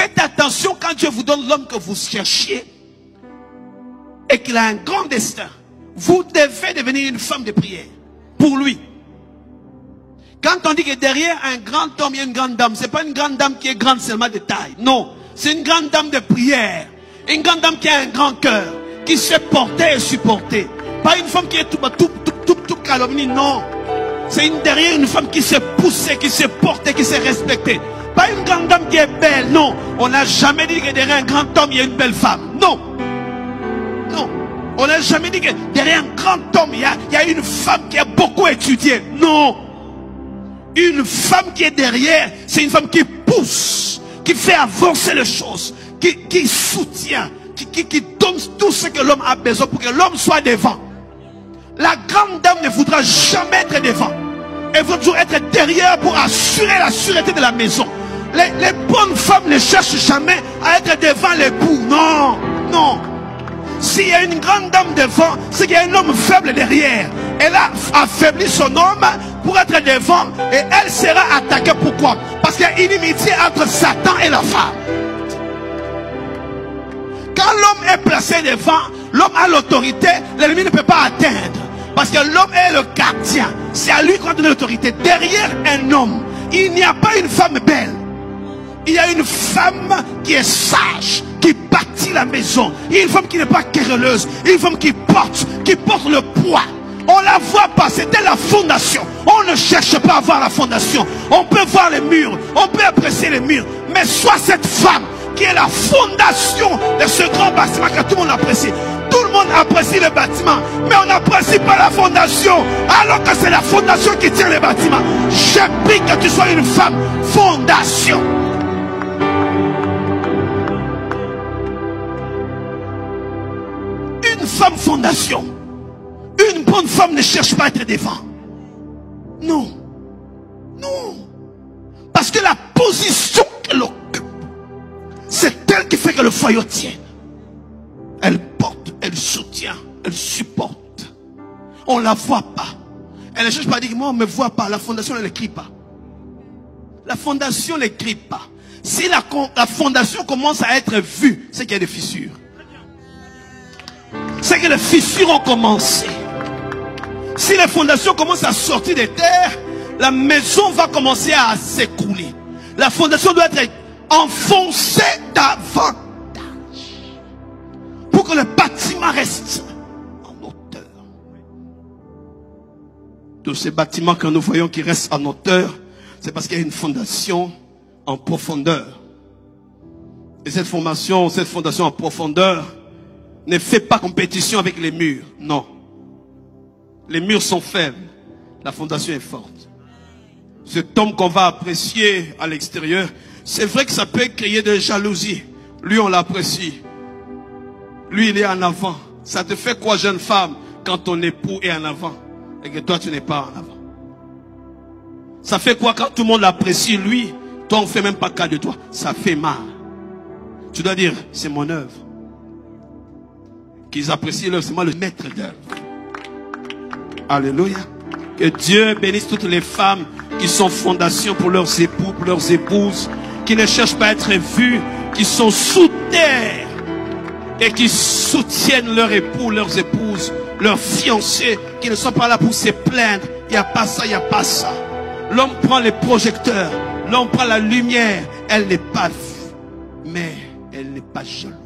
Faites attention quand Dieu vous donne l'homme que vous cherchiez et qu'il a un grand destin. Vous devez devenir une femme de prière pour lui. Quand on dit que derrière un grand homme, il y a une grande dame, ce n'est pas une grande dame qui est grande seulement de taille. Non, c'est une grande dame de prière. Une grande dame qui a un grand cœur, qui sait porter et supporter. Pas une femme qui est tout calomnie, non. C'est derrière une femme qui sait pousser, qui sait porter, qui sait respecter. Pas une grande dame qui est belle, non. On n'a jamais dit que derrière un grand homme, il y a une belle femme. Non. Non. On n'a jamais dit que derrière un grand homme, il y a une femme qui a beaucoup étudié. Non. Une femme qui est derrière, c'est une femme qui pousse, qui fait avancer les choses, qui soutient, qui donne tout ce que l'homme a besoin pour que l'homme soit devant. La grande dame ne voudra jamais être devant. Elle veut toujours être derrière pour assurer la sûreté de la maison. Les bonnes femmes ne cherchent jamais à être devant l'époux. Non, non. S'il y a une grande dame devant, c'est qu'il y a un homme faible derrière. Elle a affaibli son homme pour être devant et elle sera attaquée. Pourquoi? Parce qu'il y a inimitié entre Satan et la femme. Quand l'homme est placé devant, l'homme a l'autorité, l'ennemi ne peut pas atteindre. Parce que l'homme est le gardien. C'est à lui qu'on donne l'autorité. Derrière un homme, il n'y a pas une femme belle. Il y a une femme qui est sage, qui bâtit la maison. Il y a une femme qui n'est pas querelleuse. Il y a une femme qui porte le poids. On la voit pas, c'était la fondation. On ne cherche pas à voir la fondation. On peut voir les murs, on peut apprécier les murs. Mais soit cette femme qui est la fondation de ce grand bâtiment que tout le monde apprécie. Tout le monde apprécie le bâtiment, mais on n'apprécie pas la fondation. Alors que c'est la fondation qui tient le bâtiment. Je prie que tu sois une femme fondation. Une femme fondation. Une bonne femme ne cherche pas à être devant. Non. Non. Parce que la position qu'elle occupe, c'est elle qui fait que le foyer tient. Elle porte, elle soutient, elle supporte. On ne la voit pas. Elle ne cherche pas à dire, moi on ne me voit pas. La fondation ne l'écrit pas. La fondation ne l'écrit pas. Si la fondation commence à être vue, c'est qu'il y a des fissures. C'est que les fissures ont commencé. Si les fondations commencent à sortir des terres, la maison va commencer à s'écrouler. La fondation doit être enfoncée davantage pour que le bâtiment reste en hauteur. Tous ces bâtiments que nous voyons qui restent en hauteur, c'est parce qu'il y a une fondation en profondeur. Et cette fondation en profondeur ne fait pas compétition avec les murs. Non. Les murs sont faibles. La fondation est forte. Cet homme qu'on va apprécier à l'extérieur, c'est vrai que ça peut créer de jalousie. Lui, on l'apprécie. Lui, il est en avant. Ça te fait quoi, jeune femme, quand ton époux est en avant et que toi, tu n'es pas en avant? Ça fait quoi quand tout le monde l'apprécie, lui, toi, on ne fait même pas cas de toi? Ça fait mal. Tu dois dire, c'est mon œuvre. Qu'ils apprécient l'œuvre, c'est moi le maître d'œuvre. Alléluia. Que Dieu bénisse toutes les femmes qui sont fondations pour leurs époux, pour leurs épouses, qui ne cherchent pas à être vues, qui sont sous terre et qui soutiennent leurs époux, leurs épouses, leurs fiancés, qui ne sont pas là pour se plaindre. Il n'y a pas ça, il n'y a pas ça. L'homme prend les projecteurs, l'homme prend la lumière. Elle n'est pas vue, mais elle n'est pas jalouse.